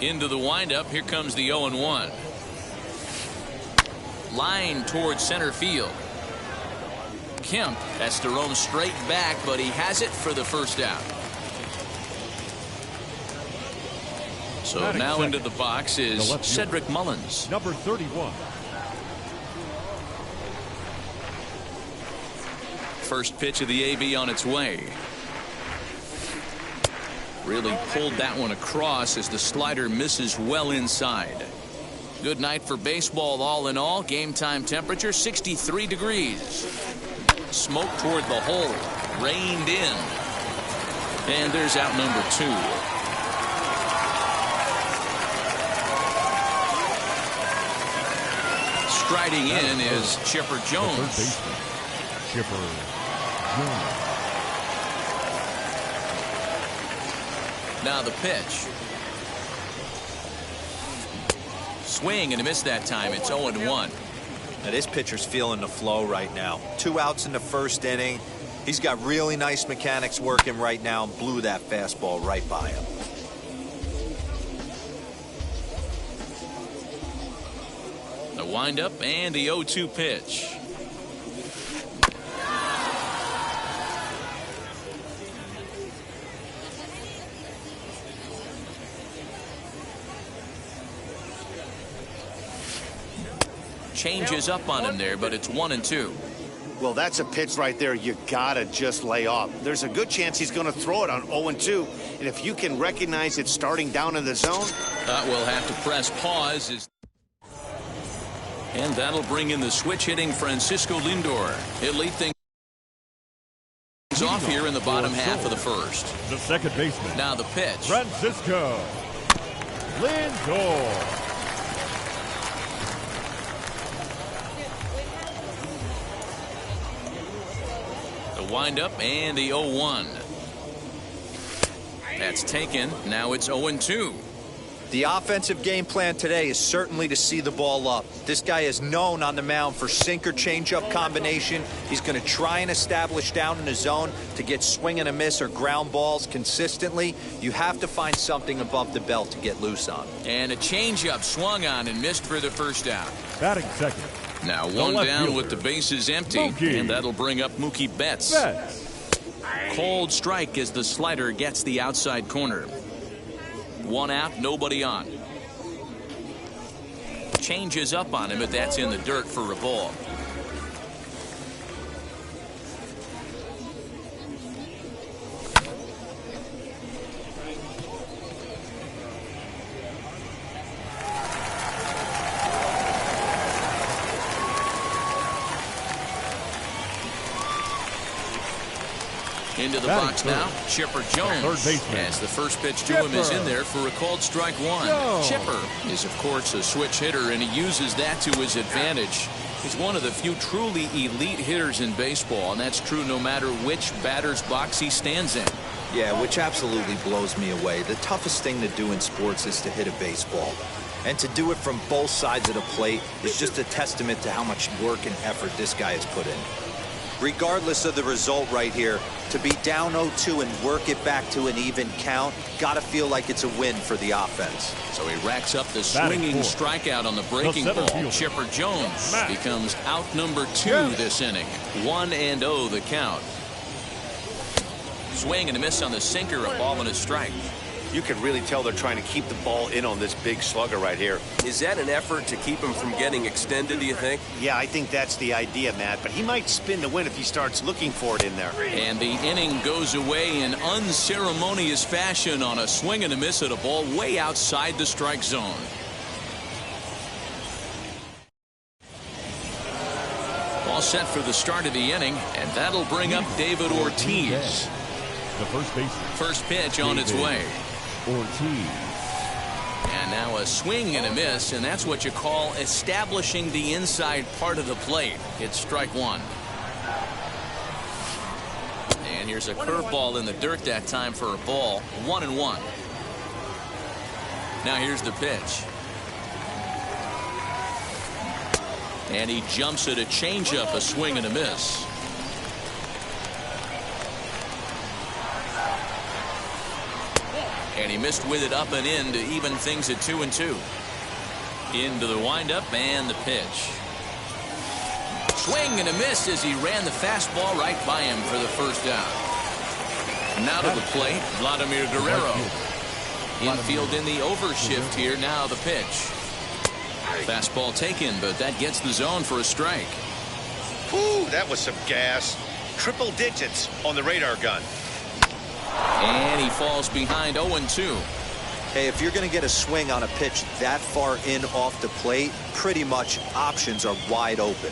Into the windup. Here comes the 0-1. Line towards center field. Kemp has to roam straight back, but he has it for the first out. So Batting now second, into the box is Cedric Mullins. Number 31. First pitch of the AB on its way. Really pulled that one across as the slider misses well inside. Good night for baseball all in all. Game time temperature 63 degrees. Smoke toward the hole. Rained in. And there's out number 2. Striding in is Chipper Jones. Third baseman, Chipper Jones. Now the pitch. Swing and a miss that time. It's 0-1. Now this pitcher's feeling the flow right now. 2 outs in the first inning. He's got really nice mechanics working right now and blew that fastball right by him. The windup and the 0-2 pitch. Changes up on him there, but it's 1-2. Well, that's a pitch right there you gotta just lay off. There's a good chance he's going to throw it on 0-2, and if you can recognize it starting down in the zone. We'll have to press pause. And that'll bring in the switch hitting Francisco Lindor. He'll lead things off here in the bottom half of the first. The second baseman. Now the pitch. Francisco Lindor. The windup and the 0-1. That's taken. Now it's 0-2. The offensive game plan today is certainly to see the ball up. This guy is known on the mound for sinker changeup combination. He's going to try and establish down in the zone to get swing and a miss or ground balls consistently. You have to find something above the belt to get loose on. And a changeup swung on and missed for the first out. Batting second. Now one down with the bases empty. Mookie. And that'll bring up Mookie Betts. Cold strike as the slider gets the outside corner. 1 out, nobody on. Changes up on him, but that's in the dirt for a ball. Into the box now, Chipper Jones. Third baseman. As the first pitch to him is in there for a called strike 1. Jones. Chipper is, of course, a switch hitter, and he uses that to his advantage. He's one of the few truly elite hitters in baseball, and that's true no matter which batter's box he stands in. Yeah, which absolutely blows me away. The toughest thing to do in sports is to hit a baseball. And to do it from both sides of the plate is just a testament to how much work and effort this guy has put in. Regardless of the result right here, to be down 0-2 and work it back to an even count, gotta feel like it's a win for the offense. So he racks up the swinging strikeout on the breaking ball. Chipper Jones becomes out number 2 this inning. 1-0 the count. Swing and a miss on the sinker, a ball and a strike. You can really tell they're trying to keep the ball in on this big slugger right here. Is that an effort to keep him from getting extended, do you think? Yeah, I think that's the idea, Matt, but he might spin to win if he starts looking for it in there. And the inning goes away in unceremonious fashion on a swing and a miss at a ball way outside the strike zone. All set for the start of the inning, and that'll bring up David Ortiz. The first baseman. First pitch on its way. Ortiz. And now a swing and a miss, and that's what you call establishing the inside part of the plate. It's strike 1. And here's a curveball in the dirt that time for a ball. 1-1. Now here's the pitch. And he jumps at a changeup, a swing and a miss. And he missed with it up and in to even things at 2-2. Into the windup and the pitch. Swing and a miss as he ran the fastball right by him for the first down. Now to the plate, Vladimir Guerrero. Infield in the overshift here. Now the pitch. Fastball taken, but that gets the zone for a strike. Ooh, that was some gas. Triple digits on the radar gun. And he falls behind 0-2. Hey, if you're going to get a swing on a pitch that far in off the plate, pretty much options are wide open.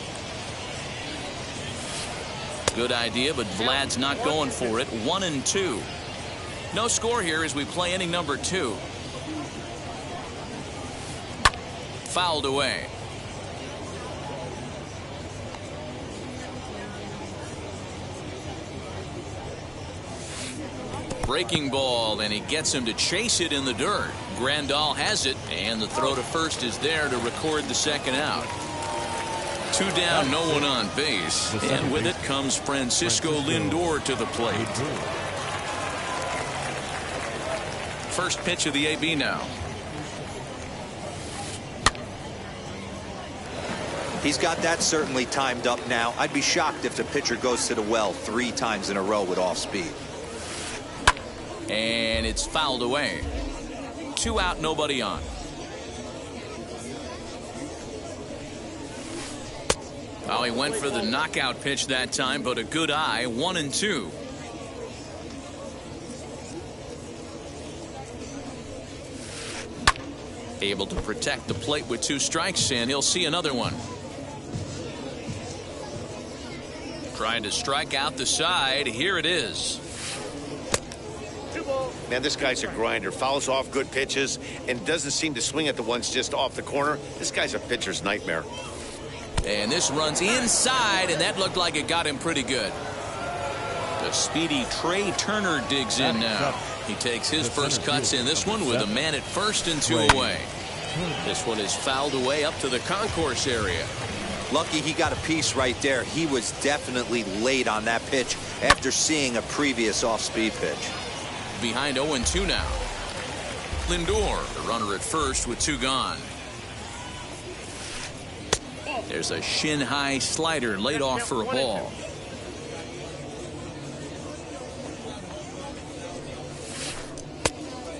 Good idea, but Vlad's not going for it. 1-2. No score here as we play inning number 2. Fouled away. Breaking ball, and he gets him to chase it in the dirt. Grandal has it, and the throw to first is there to record the second out. 2 down, no one on base. And with it comes Francisco Lindor to the plate. First pitch of the AB now. He's got that certainly timed up now. I'd be shocked if the pitcher goes to the well 3 times in a row with off speed. And it's fouled away. 2 out, nobody on. Oh, he went for the knockout pitch that time, but a good eye. 1-2. Able to protect the plate with 2 strikes, and he'll see another one. Trying to strike out the side. Here it is. Man, this guy's a grinder. Fouls off good pitches and doesn't seem to swing at the ones just off the corner. This guy's a pitcher's nightmare. And this runs inside, and that looked like it got him pretty good. The speedy Trey Turner digs in now. He takes his first cuts in this one with a man at first and 2 away. This one is fouled away up to the concourse area. Lucky he got a piece right there. He was definitely late on that pitch after seeing a previous off-speed pitch. Behind 0-2 now. Lindor, the runner at first with 2 gone. There's a shin-high slider laid off for a ball.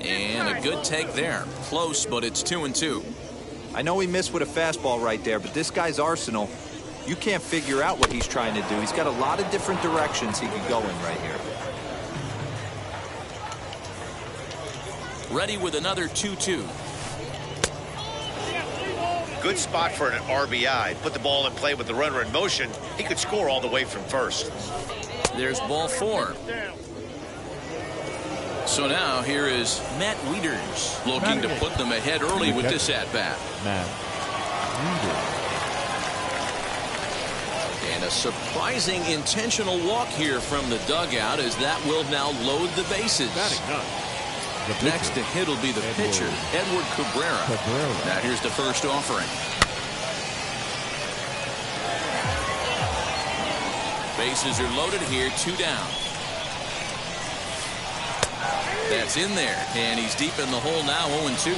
And a good take there. Close, but it's 2-2. I know he missed with a fastball right there, but this guy's arsenal, you can't figure out what he's trying to do. He's got a lot of different directions he could go in right here. Ready with another 2-2. Good spot for an RBI. Put the ball in play with the runner in motion. He could score all the way from first. There's ball 4. So now here is Matt Wieters looking to put them ahead early with this at-bat. And a surprising intentional walk here from the dugout as that will now load the bases. Next to hit will be the pitcher, Edward Cabrera. Now here's the first offering. Bases are loaded here, 2 down. That's in there, and he's deep in the hole now, 0-2.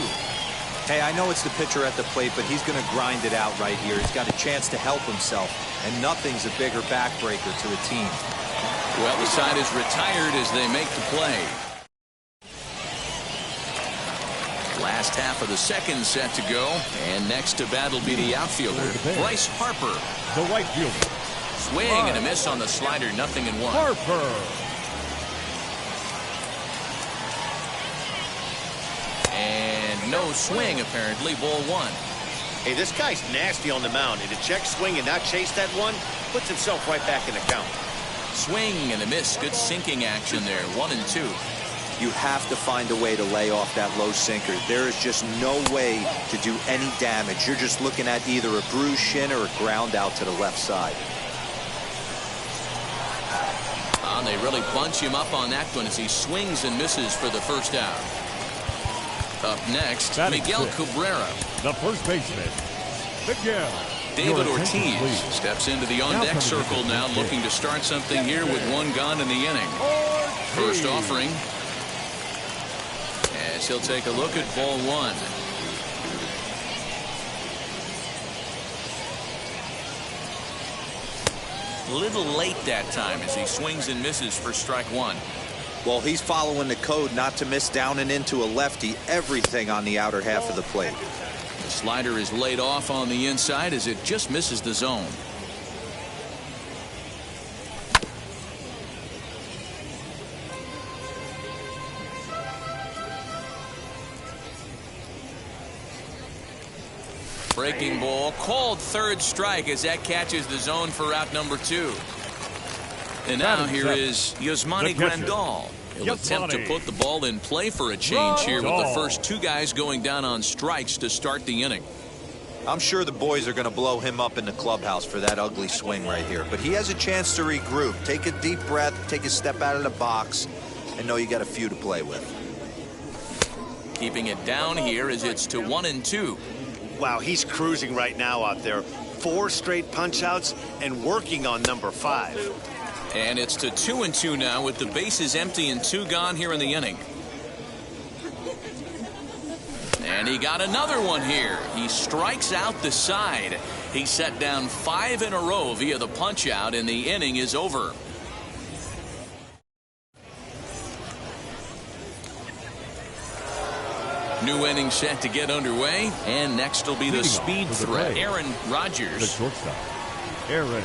Hey, I know it's the pitcher at the plate, but he's going to grind it out right here. He's got a chance to help himself, and nothing's a bigger backbreaker to a team. Well, the side is retired as they make the play. Last half of the second set to go, and next to bat will be the outfielder, Bryce Harper. The right fielder. Swing and a miss on the slider, 0-1. Harper. And no swing, apparently, ball 1. Hey, this guy's nasty on the mound. And to check swing and not chase that one, puts himself right back in the count. Swing and a miss. Good sinking action there, 1-2. You have to find a way to lay off that low sinker. There is just no way to do any damage. You're just looking at either a bruised shin or a ground out to the left side. And they really bunch him up on that one as he swings and misses for the first out. Up next, Miguel Cabrera. The first baseman, Miguel. David Ortiz steps into the on-deck circle now, looking to start something here with 1 gone in the inning. First offering. as he'll take a look at ball one. A little late that time as he swings and misses for strike one. Well, he's following the code not to miss down and into a lefty. Everything on the outer half of the plate. The slider is laid off on the inside as it just misses the zone. Breaking ball called third strike as that catches the zone for out number two. And now here is Yasmani Grandal. He'll attempt to put the ball in play for a change here with the first two guys going down on strikes to start the inning. I'm sure the boys are going to blow him up in the clubhouse for that ugly swing right here. But he has a chance to regroup, take a deep breath, take a step out of the box, and know you got a few to play with. Keeping it down here as it's to 1-2. Wow, he's cruising right now out there. 4 straight punch-outs and working on number 5. And it's to 2-2 now with the bases empty and 2 gone here in the inning. And he got another one here. He strikes out the side. He set down 5 in a row via the punch-out, and the inning is over. New inning set to get underway, and next will be the speed threat, Aaron Rodgers. The shortstop, Aaron.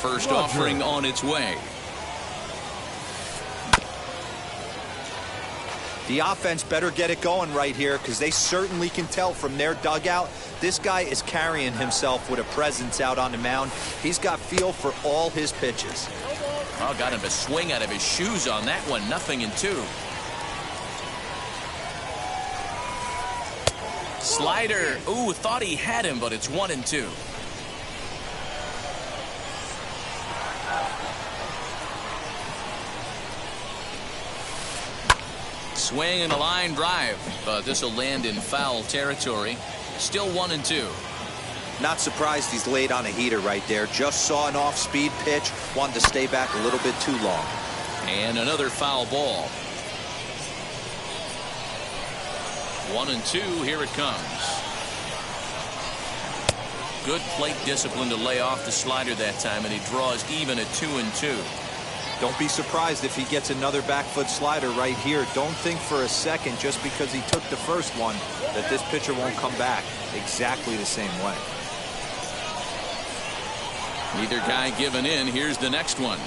First offering on its way. The offense better get it going right here because they certainly can tell from their dugout this guy is carrying himself with a presence out on the mound. He's got feel for all his pitches. Oh, got him to swing out of his shoes on that one. 0-2. Slider. Ooh, thought he had him, but it's 1-2. Swing and a line drive, but this will land in foul territory. Still 1-2. Not surprised he's laid on a heater right there. Just saw an off-speed pitch, wanted to stay back a little bit too long. And another foul ball. 1-2, here it comes. Good plate discipline to lay off the slider that time, and he draws even at 2-2. Don't be surprised if he gets another back foot slider right here. Don't think for a second just because he took the first one that this pitcher won't come back exactly the same way. Neither guy giving in. Here's the next one.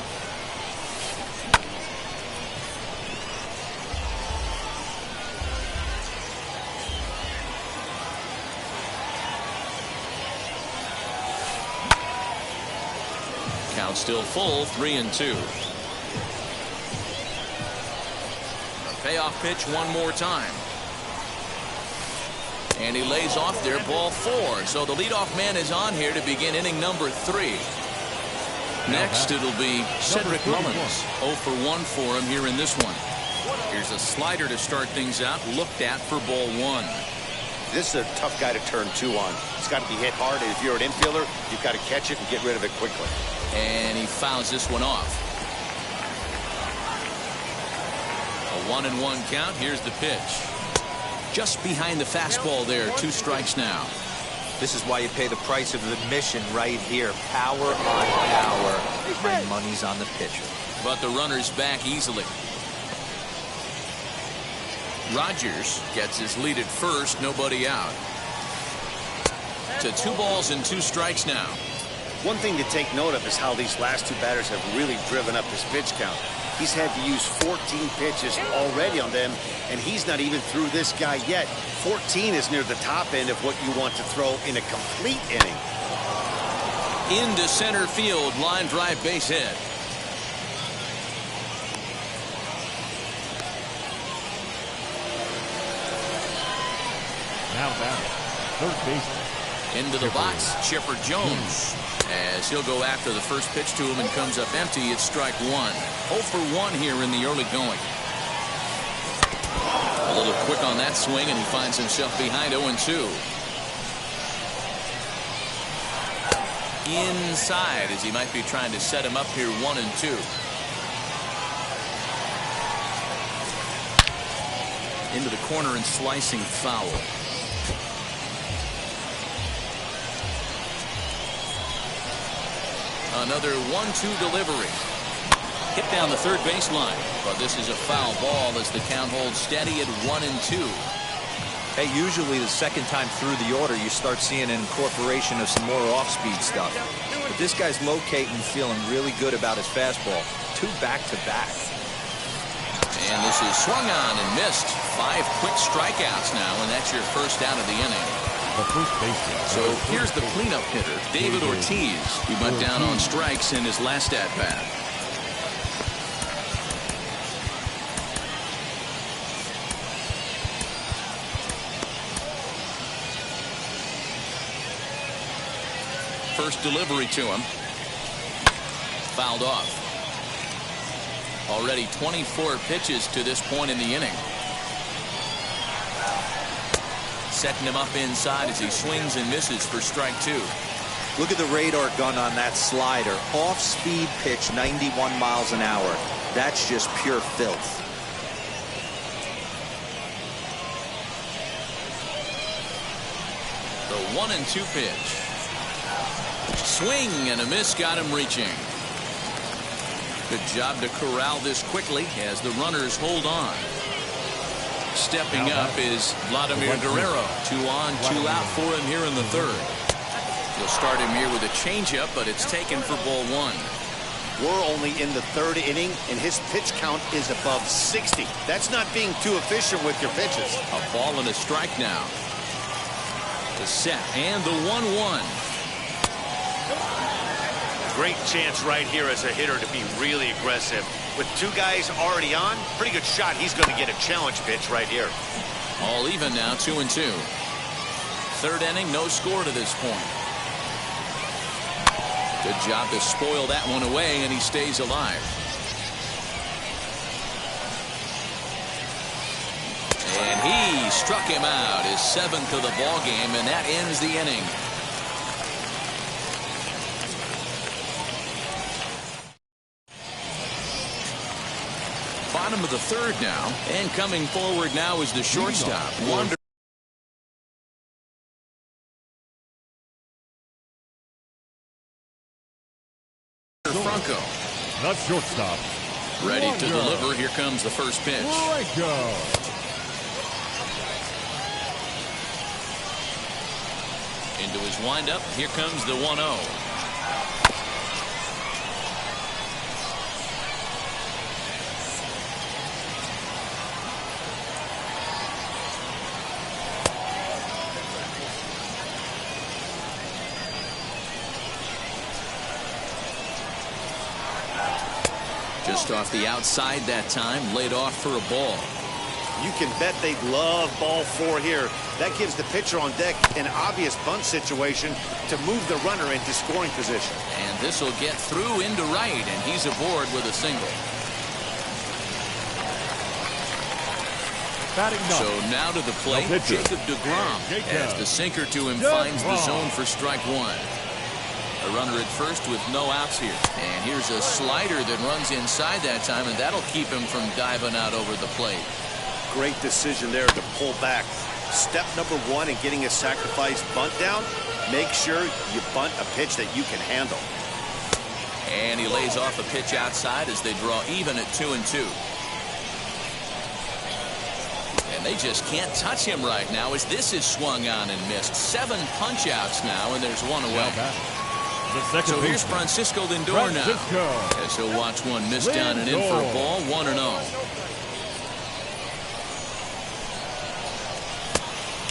Count still full, 3-2. Payoff pitch one more time. And he lays off there, ball 4. So the leadoff man is on here to begin inning number 3. Next it'll be Cedric Mullins. 0 for 1 for him here in this one. Here's a slider to start things out, looked at for ball 1. This is a tough guy to turn 2 on. It's got to be hit hard, and if you're an infielder, you've got to catch it and get rid of it quickly. And he fouls this one off. A 1-1 count. Here's the pitch. Just behind the fastball there. 2 strikes now. This is why you pay the price of admission right here. Power on power. And money's on the pitcher. But the runner's back easily. Rodgers gets his lead at first. Nobody out. To 2 balls and 2 strikes now. One thing to take note of is how these last 2 batters have really driven up his pitch count. He's had to use 14 pitches already on them, and he's not even through this guy yet. 14 is near the top end of what you want to throw in a complete inning. Into center field, line drive, base hit. Now batting, third baseman. Into the box, Chipper Jones. As he'll go after the first pitch to him and comes up empty, it's strike 1. 0 for 1 here in the early going. A little quick on that swing, and he finds himself behind 0-2. Inside, as he might be trying to set him up here 1-2. Into the corner and slicing foul. Another 1-2 delivery. Hit down the third baseline. But this is a foul ball as the count holds steady at 1-2. Hey, usually the second time through the order, you start seeing an incorporation of some more off-speed stuff. But this guy's locating, feeling really good about his fastball. 2 back-to-back. And this is swung on and missed. 5 quick strikeouts now, and that's your first out of the inning. The first baseman. So here's the cleanup hitter, David Ortiz. He went down on strikes in his last at-bat. First delivery to him. Fouled off. Already 24 pitches to this point in the inning. Setting him up inside as he swings and misses for strike 2. Look at the radar gun on that slider. Off-speed pitch, 91 miles an hour. That's just pure filth. The 1-2 pitch. Swing and a miss got him reaching. Good job to corral this quickly as the runners hold on. Stepping up is Vladimir Guerrero. 2 on, 2 out for him here in the third. He'll start him here with a changeup, but it's taken for ball 1. We're only in the third inning, and his pitch count is above 60. That's not being too efficient with your pitches. A ball and a strike now. The set and the 1-1. Great chance right here as a hitter to be really aggressive. With 2 guys already on, pretty good shot. He's going to get a challenge pitch right here. All even now, 2-2. Third inning, no score to this point. Good job to spoil that one away, and he stays alive. And he struck him out, his 7th of the ball game, and that ends the inning. Bottom of the third now, and coming forward now is the shortstop. Franco. Not shortstop. Ready to deliver. Here comes the first pitch. Franco. Into his windup. Here comes the 1-0. Just off the outside that time, laid off for a ball. You can bet they'd love ball 4 here. That gives the pitcher on deck an obvious bunt situation to move the runner into scoring position. And this will get through into right, and he's aboard with a single. So now to the plate, Jacob deGrom, as the sinker to him finds the zone for strike 1. A runner at first with no outs here. And here's a slider that runs inside that time, and that'll keep him from diving out over the plate. Great decision there to pull back. Step number 1 in getting a sacrifice bunt down, make sure you bunt a pitch that you can handle. And he lays off a pitch outside as they draw even at 2-2. And they just can't touch him right now as this is swung on and missed. 7 punch outs now, and there's 1 away. So here's Francisco Lindor now, as he'll watch one miss down and in for a ball. 1-0.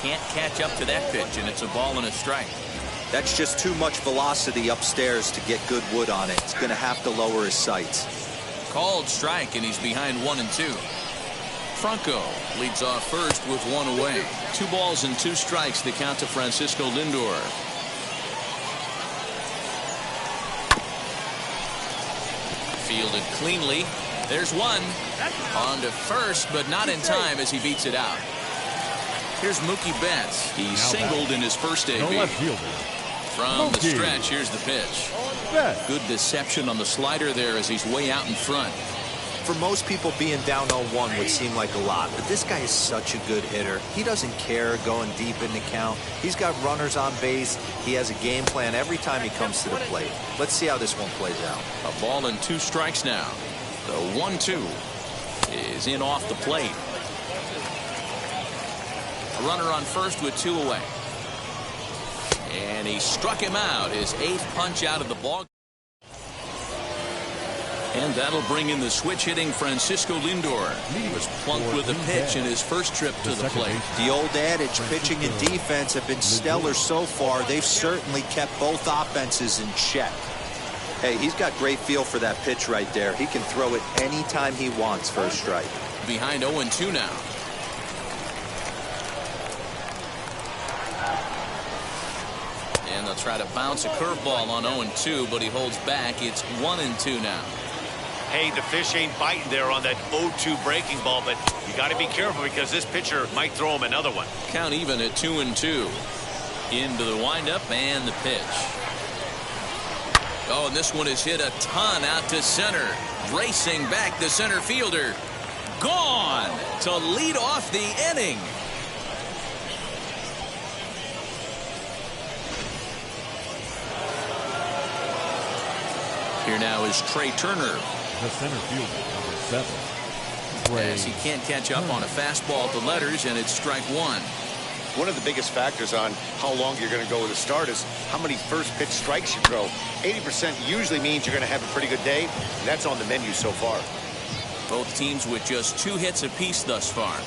Can't catch up to that pitch, and it's a ball and a strike. That's just too much velocity upstairs to get good wood on it. It's going to have to lower his sights. Called strike, and he's behind 1-2. Franco leads off first with 1 away. 2 balls and 2 strikes, the count to Francisco Lindor. Fielded cleanly. There's 1. On to first, but not in time as he beats it out. Here's Mookie Betts. He singled in his first AB. From the stretch, here's the pitch. Good deception on the slider there as he's way out in front. For most people, being down 0-1 would seem like a lot, but this guy is such a good hitter. He doesn't care going deep in the count. He's got runners on base. He has a game plan every time he comes to the plate. Let's see how this one plays out. A ball and 2 strikes now. The 1-2 is in off the plate. A runner on first with 2 away. And he struck him out. His 8th punch out of the ball. And that'll bring in the switch-hitting Francisco Lindor. He was plunked with a pitch in his first trip to the plate. The old adage, pitching and defense have been stellar so far. They've certainly kept both offenses in check. Hey, he's got great feel for that pitch right there. He can throw it anytime he wants for a strike. Behind 0-2 now. And they'll try to bounce a curveball on 0-2, but he holds back. It's 1-2 now. Hey, the fish ain't biting there on that 0-2 breaking ball, but you got to be careful because this pitcher might throw him another one. Count even at 2-2. Into the windup and the pitch. Oh, and this one is hit a ton out to center. Racing back the center fielder. Gone to lead off the inning. Here now is Trey Turner. The center fielder, number 7. As he can't catch up on a fastball at the letters, and it's strike 1. One of the biggest factors on how long you're going to go with a start is how many first pitch strikes you throw. 80% usually means you're going to have a pretty good day, and that's on the menu so far. Both teams with just 2 hits apiece thus far.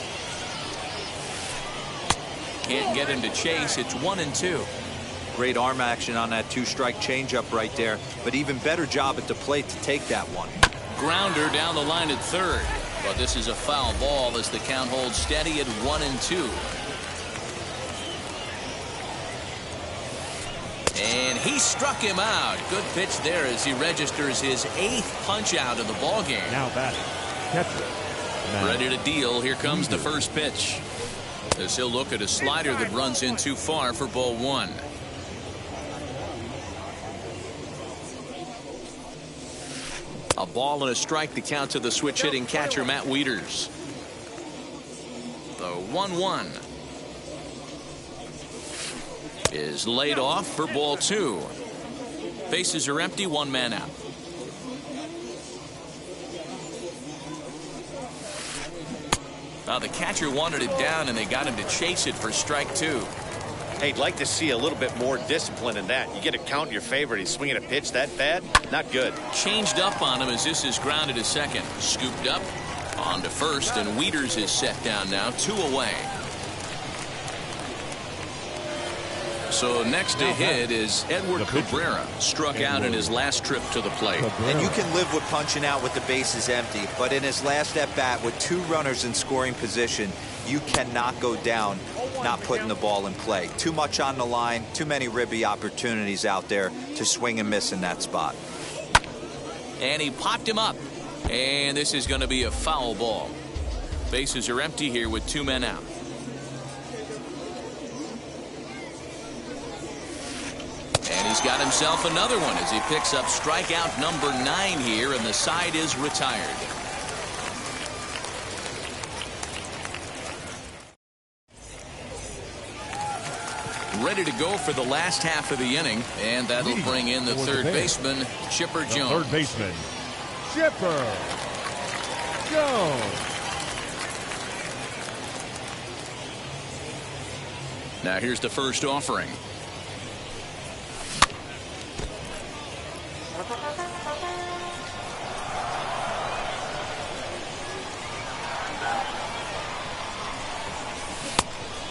Can't get him to chase. It's 1-2. Great arm action on that 2-strike changeup right there, but even better job at the plate to take that one. Grounder down the line at third. But this is a foul ball as the count holds steady at 1-2. And he struck him out. Good pitch there as he registers his 8th punch out of the ball game. Now batting, catcher. Matt Ready to deal. Here comes the first pitch. As he'll look at a slider that runs in too far for ball 1. A ball and a strike to count to the switch-hitting catcher, Matt Wieters. The 1-1 is laid off for ball 2. Bases are empty, 1 man out. Now the catcher wanted it down, and they got him to chase it for strike 2. Hey, I'd like to see a little bit more discipline in that. You get a count in your favor, and he's swinging a pitch that bad? Not good. Changed up on him as this is grounded to second. Scooped up on to first, and Wieters is set down now, 2 away. So next to hit is Edward Cabrera. Struck out in his last trip to the plate. And you can live with punching out with the bases empty, but in his last at-bat with 2 runners in scoring position, you cannot go down not putting the ball in play. Too much on the line, too many ribby opportunities out there to swing and miss in that spot. And he popped him up. And this is going to be a foul ball. Bases are empty here with 2 men out. And he's got himself another one as he picks up strikeout number 9 here, and the side is retired. Ready to go for the last half of the inning, and that'll bring in the third baseman, Chipper Jones. Third baseman, Chipper Jones. Now here's the first offering.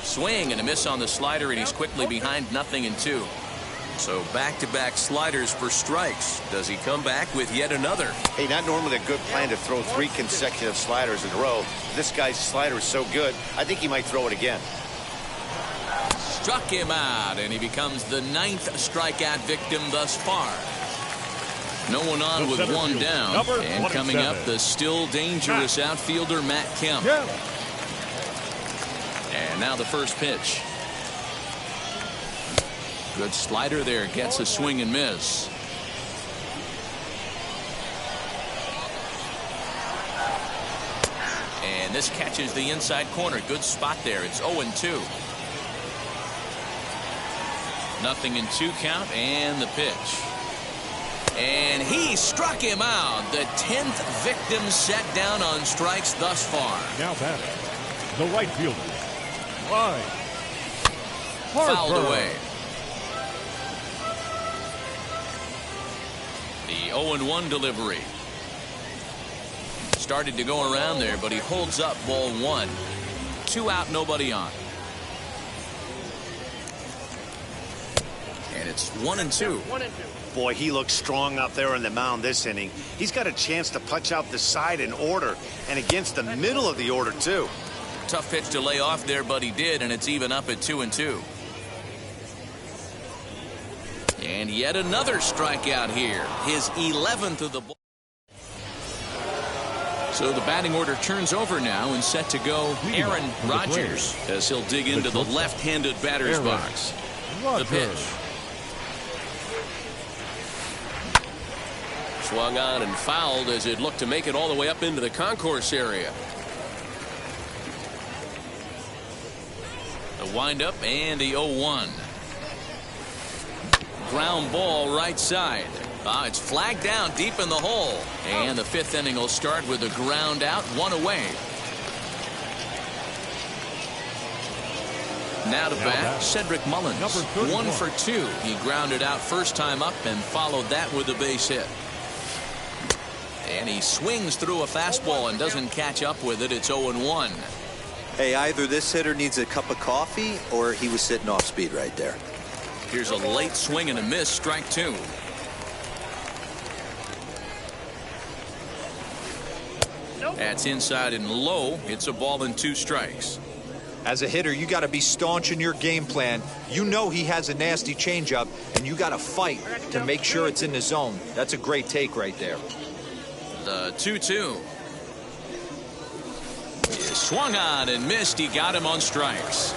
Swing and a miss on the slider, and he's quickly behind 0-2. So back-to-back sliders for strikes. Does he come back with yet another? Hey, not normally a good plan to throw 3 consecutive sliders in a row. This guy's slider is so good, I think he might throw it again. Struck him out, and he becomes the 9th strikeout victim thus far. No one on with 1 down. And coming up, the still dangerous outfielder, Matt Kemp. And now the first pitch. Good slider there, gets a swing and miss. And this catches the inside corner. Good spot there. It's 0-2. 0-2 count, and the pitch. And he struck him out. The 10th victim set down on strikes thus far. Now batting, the right fielder, Ryan Harper. Fouled away. The 0-1 delivery. Started to go around there, but he holds up ball 1. 2 out, nobody on. And it's 1-2. Boy, he looks strong out there on the mound this inning. He's got a chance to punch out the side in order, and against the middle of the order, too. Tough pitch to lay off there, but he did, and it's even up at 2-2. And yet another strikeout here. His 11th of the ball. So the batting order turns over now and set to go Aaron Rodgers as he'll dig into the left-handed batter's box. The pitch. Swung on and fouled as it looked to make it all the way up into the concourse area. The windup and the 0-1. Ground ball right side. It's flagged down deep in the hole. And the 5th inning will start with a ground out, 1 away. Now to bat, Cedric Mullins. 1 for 2. He grounded out first time up and followed that with a base hit. And he swings through a fastball and doesn't catch up with it. It's 0-1. Hey, either this hitter needs a cup of coffee or he was sitting off speed right there. Here's a late swing and a miss, strike 2. That's inside and low. It's a ball and 2 strikes. As a hitter, you got to be staunch in your game plan. You know he has a nasty changeup, and you got to fight to make sure it's in the zone. That's a great take right there. The 2-2. He swung on and missed. He got him on strikes.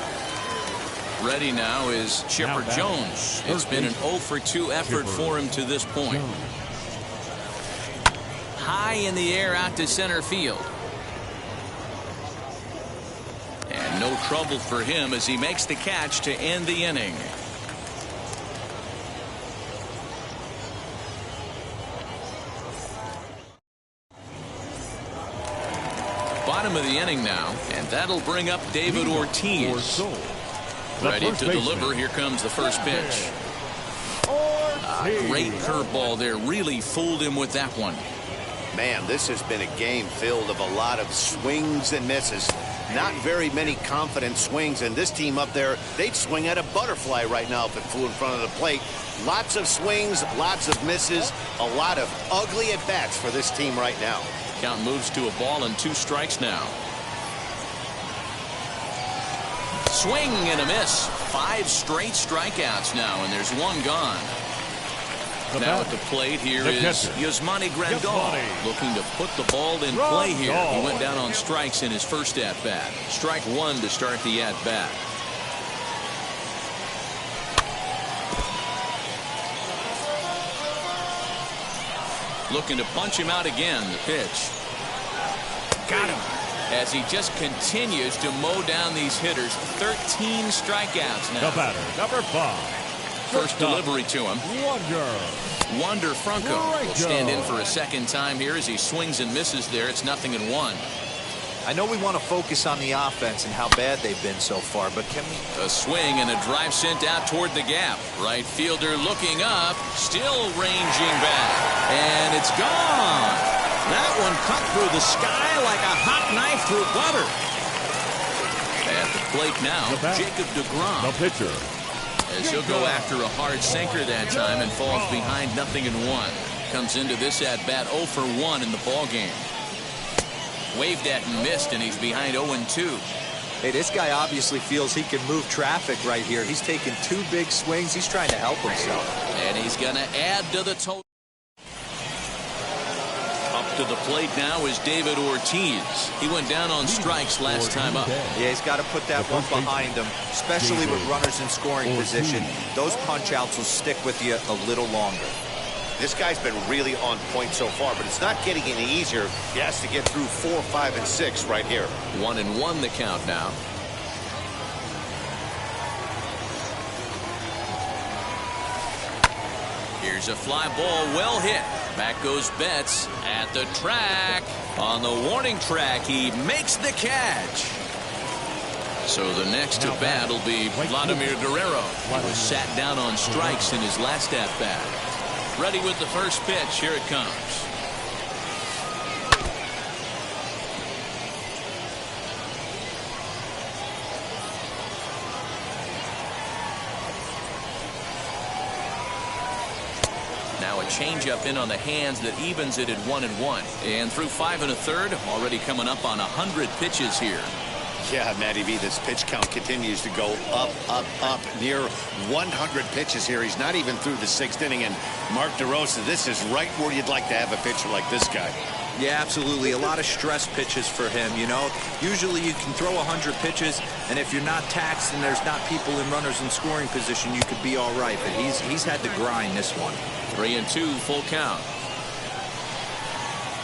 Ready now is Chipper Jones. It's been an 0 for 2 effort for him to this point. High in the air out to center field. And no trouble for him as he makes the catch to end the inning. Bottom of the inning now, and that'll bring up David Ortiz. Ready to deliver. Here comes the first pitch. Great curveball there. Really fooled him with that one. Man, this has been a game filled of a lot of swings and misses. Not very many confident swings, and this team up there, they'd swing at a butterfly right now if it flew in front of the plate. Lots of swings, lots of misses, a lot of ugly at-bats for this team right now. Count moves to a ball and 2 strikes now. Swing and a miss. 5 straight strikeouts now, and there's 1 gone. Now at the plate here is Yasmani Grandal, looking to put the ball in play here. He went down on strikes in his first at-bat. Strike 1 to start the at-bat. Looking to punch him out again. The pitch. Got him. As he just continues to mow down these hitters. 13 strikeouts now. The batter, number 5. First delivery to him. Wander Franco will stand in for a second time here as he swings and misses there. It's 0-1. I know we want to focus on the offense and how bad they've been so far, but can we... A swing and a drive sent out toward the gap. Right fielder looking up, still ranging back. And it's gone. That one cut through the sky like a hot knife through butter. At the plate now, Jacob deGrom. The pitcher. As he'll go after a hard sinker that time and falls behind 0-1. Comes into this at-bat 0 for 1 in the ball game. Waved at and missed, and he's behind 0-2. Hey, this guy obviously feels he can move traffic right here. He's taking 2 big swings. He's trying to help himself. And he's going to add to the total. Up to the plate now is David Ortiz. He went down on strikes last time up. Yeah, he's got to put that one behind him, especially with runners in scoring position. Those punch-outs will stick with you a little longer. This guy's been really on point so far, but it's not getting any easier. He has to get through 4, 5, and 6 right here. 1-1 the count now. Here's a fly ball, well hit. Back goes Betts at the track. On the warning track, he makes the catch. So the next to bat will be Vladimir Guerrero. He was sat down on strikes in his last at-bat. Ready with the first pitch. Here it comes. Now a changeup in on the hands that evens it at 1-1. And through 5 1/3, already coming up on 100 pitches here. Yeah, Matty V, this pitch count continues to go up, up, up. Near 100 pitches here. He's not even through the 6th inning. And Mark DeRosa, this is right where you'd like to have a pitcher like this guy. Yeah, absolutely. A lot of stress pitches for him, you know. Usually you can throw 100 pitches, and if you're not taxed and there's not people in runners in scoring position, you could be all right. But he's had to grind this one. 3-2, full count.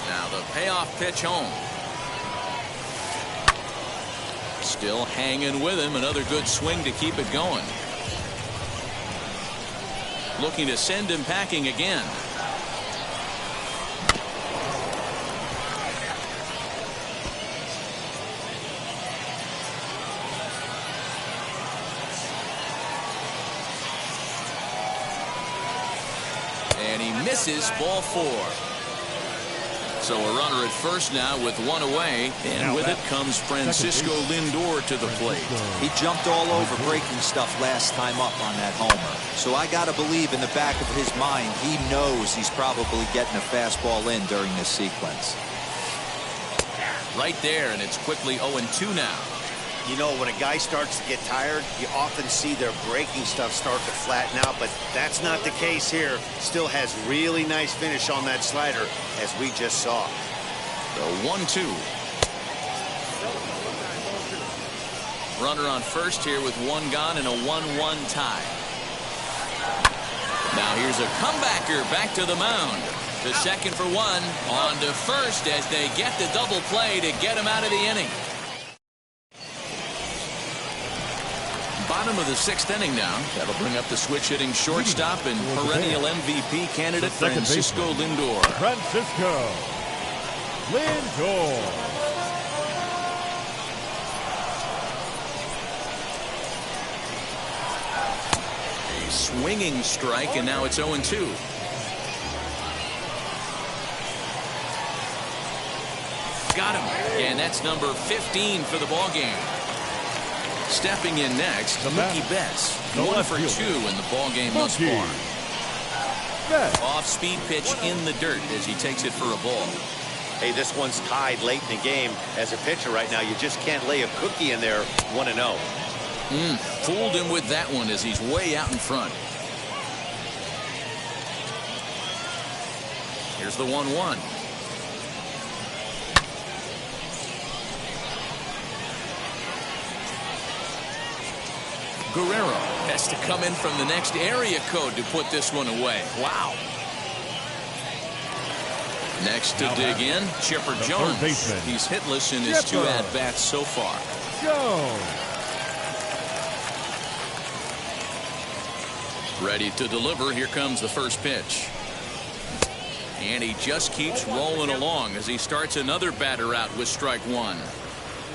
Now the payoff pitch home. Still hanging with him. Another good swing to keep it going. Looking to send him packing again. And he misses, ball 4. So a runner at first now with 1 away, and with it comes Francisco Lindor to the plate. He jumped all over breaking stuff last time up on that homer. So I got to believe in the back of his mind, he knows he's probably getting a fastball in during this sequence. Right there, and it's quickly 0-2 now. You know, when a guy starts to get tired, you often see their breaking stuff start to flatten out, but that's not the case here. Still has really nice finish on that slider, as we just saw. The 1-2. Runner on first here with 1 gone and a 1-1 tie. Now here's a comebacker back to the mound. To second for 1. On to first as they get the double play to get him out of the inning. Bottom of the 6th inning now. That'll bring up the switch-hitting shortstop and perennial MVP candidate Francisco Lindor. Francisco Lindor. A swinging strike, and now it's 0-2. Got him, and that's number 15 for the ball game. Stepping in next, Mookie Betts. 1 for 2 in the ball game thus far. Off-speed pitch in the dirt as he takes it for a ball. Hey, this one's tied late in the game. As a pitcher right now, you just can't lay a cookie in there. 1-0. Fooled him with that one as he's way out in front. Here's the 1-1. Guerrero has to come in from the next area code to put this one away. Wow. Next to dig in, Chipper Jones. He's hitless in his 2 at-bats so far. Ready to deliver. Here comes the first pitch. And he just keeps rolling along as he starts another batter out with strike 1.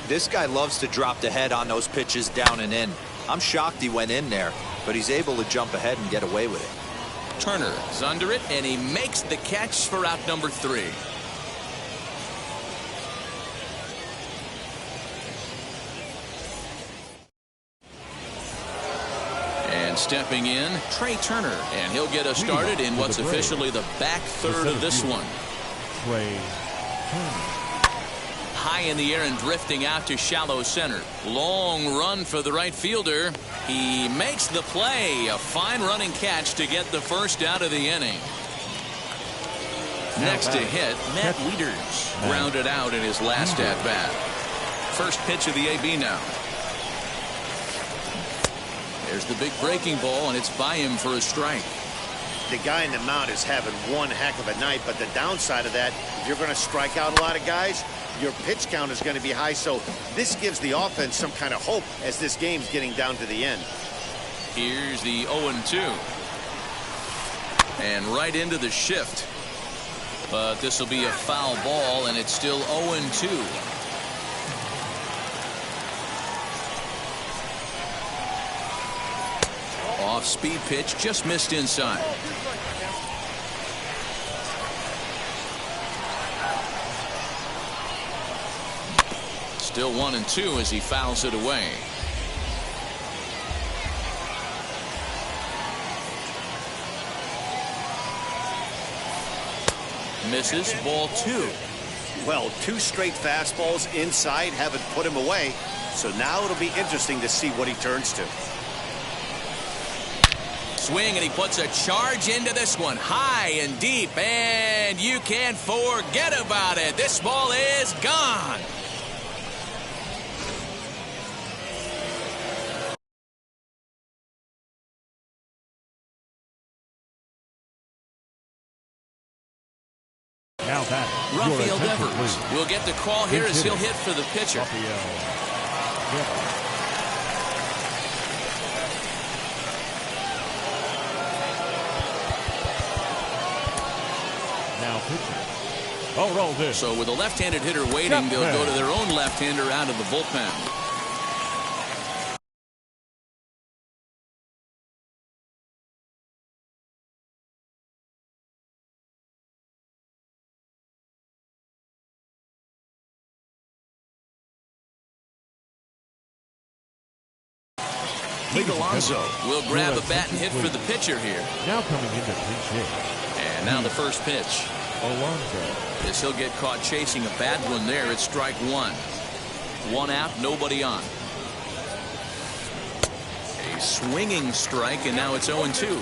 This guy loves to drop the head on those pitches down and in. I'm shocked he went in there, but he's able to jump ahead and get away with it. Turner is under it, and he makes the catch for out number 3. And stepping in, Trey Turner, and he'll get us started in what's officially the back third of this one. Trey Turner. High in the air and drifting out to shallow center. Long run for the right fielder. He makes the play. A fine running catch to get the first out of the inning. Next to hit, Matt Wieters grounded out in his last at bat. First pitch of the AB now. There's the big breaking ball, and it's by him for a strike. the guy in the mound is having one heck of a night, but the downside of that, if you're going to strike out a lot of guys, your pitch count is going to be high. So this gives the offense some kind of hope as this game's getting down to the end. Here's the 0-2. And right into the shift. But this will be a foul ball, and it's still 0-2. Off-speed pitch, just missed inside. Still 1-2 as he fouls it away. Misses, ball 2. Well, 2 straight fastballs inside haven't put him away. So now it'll be interesting to see what he turns to. Swing, and he puts a charge into this one, high and deep, and you can't forget about it. This ball is gone. Now that Rafael Devers will get the call here as he'll hit for the pitcher. Now pitching. Oh, rolled in. So with a left-handed hitter waiting, they'll go to their own left-hander out of the bullpen. Pete Alonso will grab a bat and hit for the pitcher here. Now coming into pinch hit. And now the first pitch. Alonso. As he'll get caught chasing a bad one there. It's strike 1. 1 out, nobody on. A swinging strike, and now it's 0-2.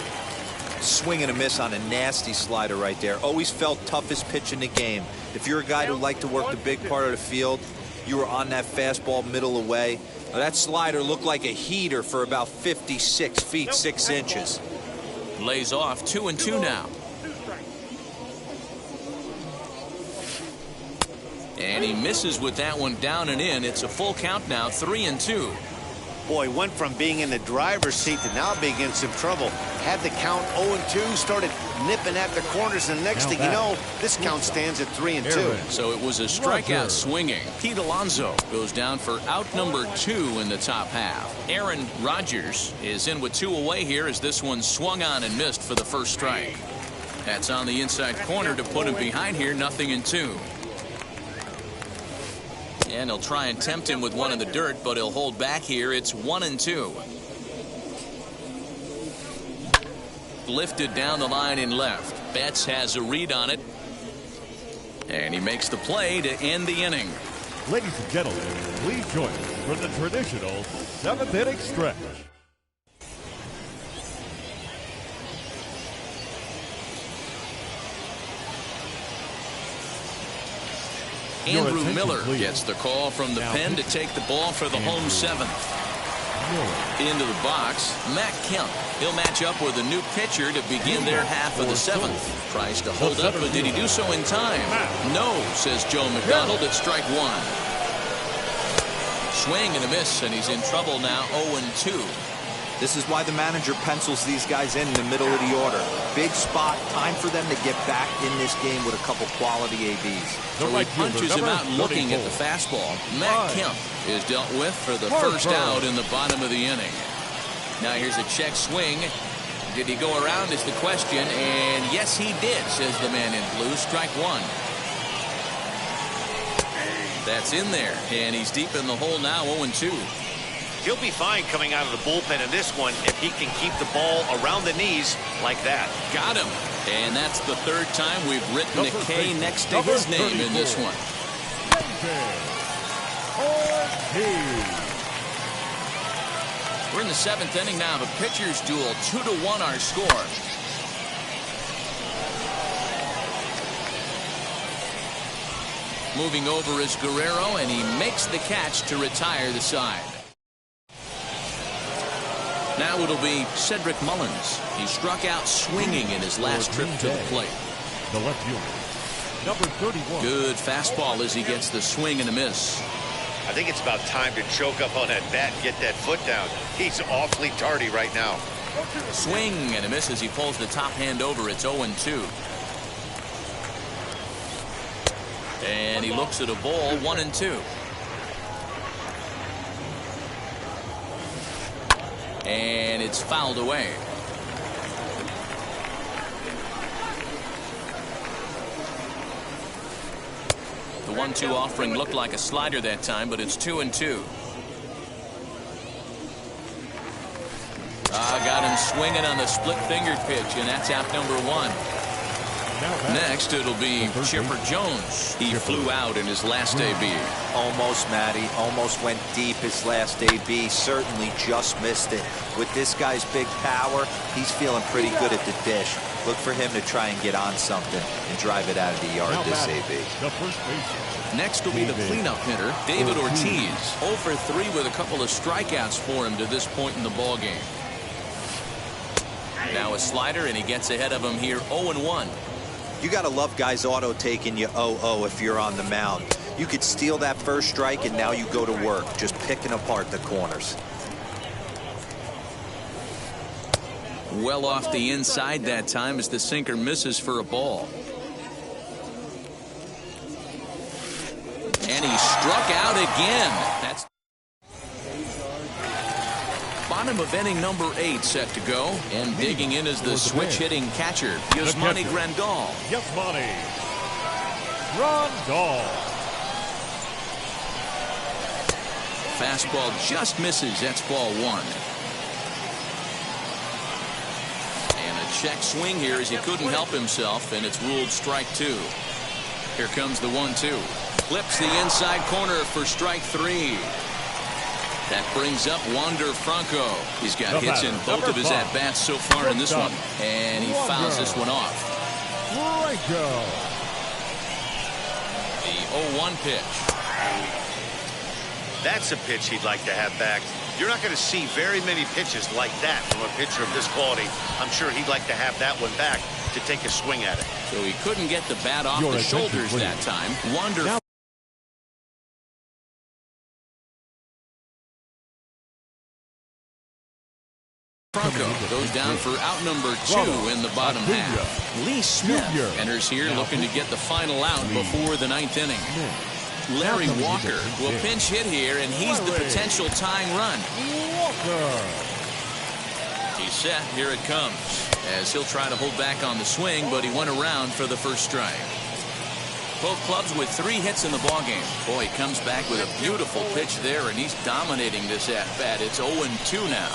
Swing and a miss on a nasty slider right there. Always felt toughest pitch in the game. If you're a guy who liked to work the big part of the field, you were on that fastball middle away. Now, that slider looked like a heater for about 56 feet 6 inches. Lays off. 2-2 now. And he misses with that one down and in. It's a full count now, 3-2. Boy, went from being in the driver's seat to now being in some trouble. Had the count 0-2, started nipping at the corners, and the next thing you know, this count stands at 3-2. So it was a strikeout swinging. Pete Alonso goes down for out number 2 in the top half. Aaron Rodgers is in with 2 away here as this one swung on and missed for the first strike. That's on the inside corner to put him behind here, 0-2. And he'll try and tempt him with one in the dirt, but he'll hold back here. It's 1-2. Lifted down the line in left. Betts has a read on it. And he makes the play to end the inning. Ladies and gentlemen, please join us for the traditional 7th inning stretch. Andrew Miller gets the call from the pen to take the ball for the home 7th. Into the box, Matt Kemp. He'll match up with a new pitcher to begin their half of the 7th. Tries to hold up, but did he do so in time? No, says Joe McDonald at strike 1. Swing and a miss, and he's in trouble now, 0-2. This is why the manager pencils these guys in the middle of the order. Big spot, time for them to get back in this game with a couple quality ABs. So he punches him out looking at the fastball. Matt Kemp is dealt with for the first out in the bottom of the inning. Now here's a check swing. Did he go around is the question, and yes he did, says the man in blue. Strike 1. That's in there, and he's deep in the hole now, 0-2. He'll be fine coming out of the bullpen in this one if he can keep the ball around the knees like that. Got him. And that's the 3rd time we've written the K next to his name in this one. We're in the 7th inning now of a pitcher's duel. 2-1 our score. Moving over is Guerrero, and he makes the catch to retire the side. Now it'll be Cedric Mullins. He struck out swinging in his last trip to the plate. The left fielder, number 31. Good fastball as he gets the swing and a miss. I think it's about time to choke up on that bat and get that foot down. He's awfully tardy right now. Swing and a miss as he pulls the top hand over. It's 0-2. And he looks at a ball, 1-2. And it's fouled away. The 1-2 offering looked like a slider that time, but it's 2-2. Got him swinging on the split-fingered pitch, and that's out number 1. Next, it'll be Chipper Jones. He flew out in his last AB. Almost, Matty. Almost went deep his last AB. Certainly just missed it. With this guy's big power, he's feeling pretty good at the dish. Look for him to try and get on something and drive it out of the yard this AB. The first baseman. Next will be the cleanup hitter, David Ortiz. 0 for 3 with a couple of strikeouts for him to this point in the ball game. Now a slider, and he gets ahead of him here, 0-1. You got to love guys auto taking you 0-0 if you're on the mound. You could steal that first strike, and now you go to work, just picking apart the corners. Well off the inside that time as the sinker misses for a ball. And he struck out again. That's bottom of inning number 8 set to go. And digging in is the switch-hitting catcher, Yasmani Grandal. Yasmani Grandal. Fastball just misses. That's ball 1. Check swing here as he couldn't help himself, and it's ruled strike 2. Here comes the 1-2. Clips the inside corner for strike 3. That brings up Wander Franco. He's got hits in both of his at-bats so far in this one, and he fouls this one off. Franco. The 0-1 pitch. That's a pitch he'd like to have back. You're not going to see very many pitches like that from a pitcher of this quality. I'm sure he'd like to have that one back to take a swing at it. So he couldn't get the bat off the shoulders that time. Wander Franco goes down for out number 2 in the bottom half. Lee Smith enters here looking to get the final out before the 9th inning. Larry Walker will pinch hit here, and he's the potential tying run. He's set. Here it comes as he'll try to hold back on the swing, but he went around for the first strike. Both clubs with 3 hits in the ballgame. Boy, he comes back with a beautiful pitch there, and he's dominating this at-bat. It's 0-2 now.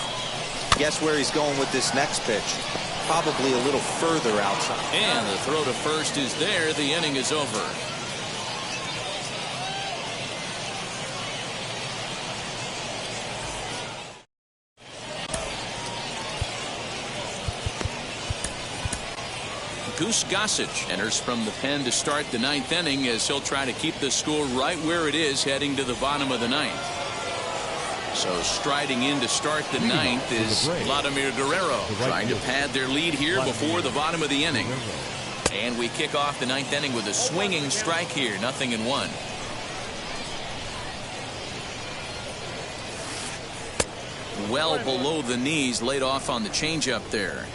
Guess where he's going with this next pitch? Probably a little further outside. And the throw to first is there. The inning is over. Goose Gossage enters from the pen to start the 9th inning as he'll try to keep the score right where it is heading to the bottom of the 9th. So striding in to start the 9th is Vladimir Guerrero, trying to pad their lead here before the bottom of the inning. And we kick off the 9th inning with a swinging strike here, 0-1. Well below the knees, laid off on the changeup there.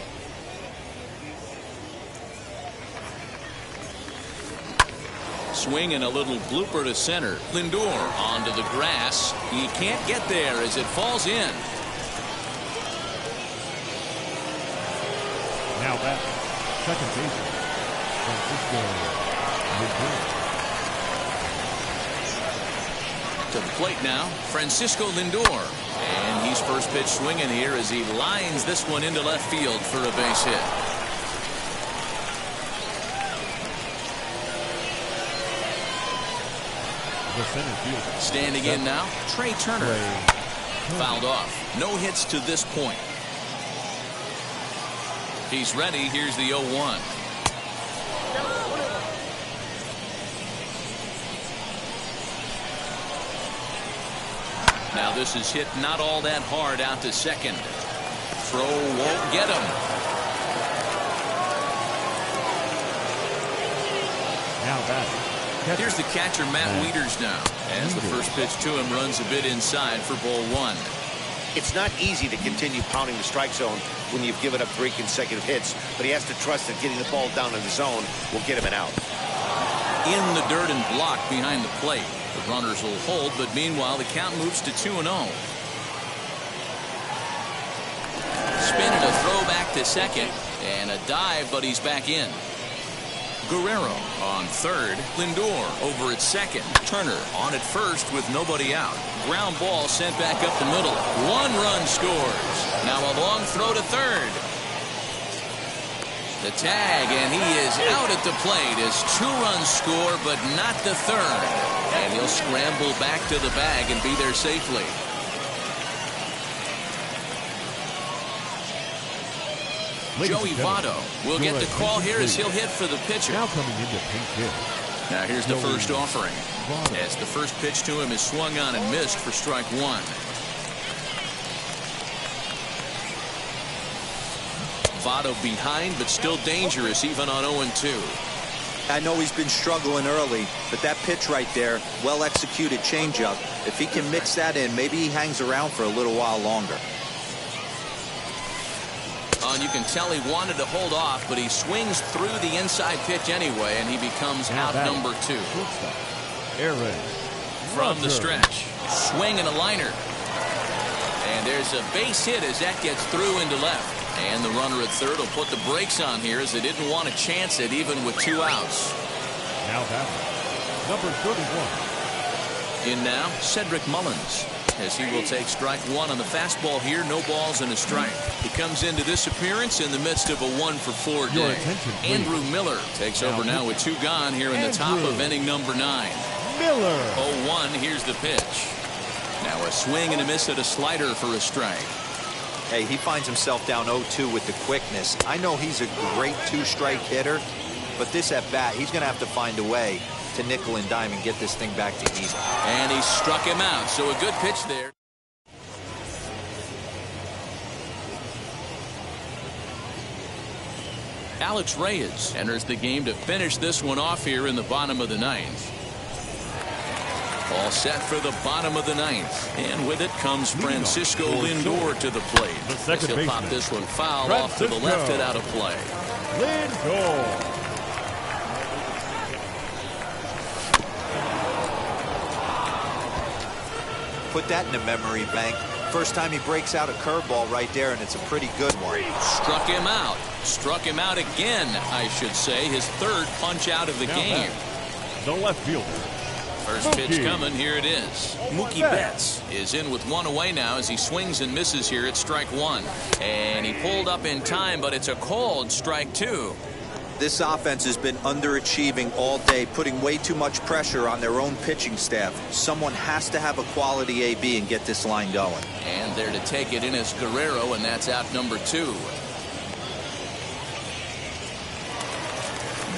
Swing and a little blooper to center. Lindor onto the grass. He can't get there as it falls in. Now back, second baseman, Francisco Lindor. To the plate now, Francisco Lindor. And he's first pitch swinging here as he lines this one into left field for a base hit. Standing in now, Trey Turner. Fouled off. No hits to this point. He's ready. Here's the 0-1. Now this is hit not all that hard out to second. throw won't get him. Now batting. Here's the catcher, Matt Wieters, now, as the first pitch to him runs a bit inside for ball one. It's not easy to continue pounding the strike zone when you've given up 3 consecutive hits, but he has to trust that getting the ball down in the zone will get him an out. In the dirt and blocked behind the plate. The runners will hold, but meanwhile the count moves to 2-0. Spin and a throw back to second, and a dive, but he's back in. Guerrero on third. Lindor over at second. Turner on at first with nobody out. Ground ball sent back up the middle. 1 run scores. Now a long throw to third. The tag, and he is out at the plate as 2 runs score, but not the third. And he'll scramble back to the bag and be there safely. Joey Votto will get the call here as he'll hit for the pitcher. Now coming into pinch hit. Now here's the first offering. As the first pitch to him is swung on and missed for strike 1. Votto behind, but still dangerous even on 0-2. I know he's been struggling early, but that pitch right there, well-executed changeup, if he can mix that in, maybe he hangs around for a little while longer. And you can tell he wanted to hold off, but he swings through the inside pitch anyway, and he becomes out number 2. From the stretch, swing and a liner. And there's a base hit as that gets through into left. And the runner at third will put the brakes on here as they didn't want to chance it even with 2 outs. Now batting, number 31. In now, Cedric Mullins, as he will take strike 1 on the fastball here. No balls and a strike. He comes into this appearance in the midst of a 1-for-4 day. Andrew Miller takes over now with 2 gone here in the top of inning number 9. Miller. 0-1. Here's the pitch. Now a swing and a miss at a slider for a strike. Hey, he finds himself down 0-2 with the quickness. I know he's a great 2-strike hitter, but this at bat, he's going to have to find a way to nickel and dime and get this thing back to easy. And he struck him out, so a good pitch there. Alex Reyes enters the game to finish this one off here in the bottom of the 9th. All set for the bottom of the 9th. And with it comes Francisco Lindor to the plate. The second baseman. He'll pop this one foul off to the left and out of play. Lindor. Put that in the memory bank. First time he breaks out a curveball right there, and it's a pretty good one. Struck him out. Struck him out again, I should say. His 3rd punch out of the game. The left fielder. First pitch coming. Here it is. Mookie Betts is in with 1 away now as he swings and misses here at strike 1. And he pulled up in time, but it's a called strike 2. This offense has been underachieving all day, putting way too much pressure on their own pitching staff. Someone has to have a quality AB and get this line going. And there to take it in is Guerrero, and that's out number 2.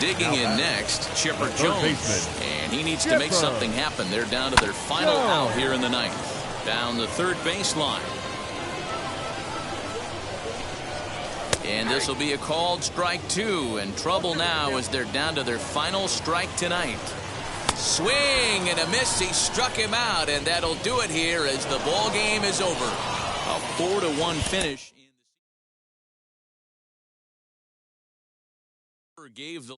Digging in next, Chipper Jones. And he needs to make something happen. They're down to their final out here in the 9th. Down the 3rd baseline. And this will be a called strike 2. And trouble now as they're down to their final strike tonight. Swing and a miss. He struck him out, and that'll do it here as the ball game is over. A 4-1 finish. Gave the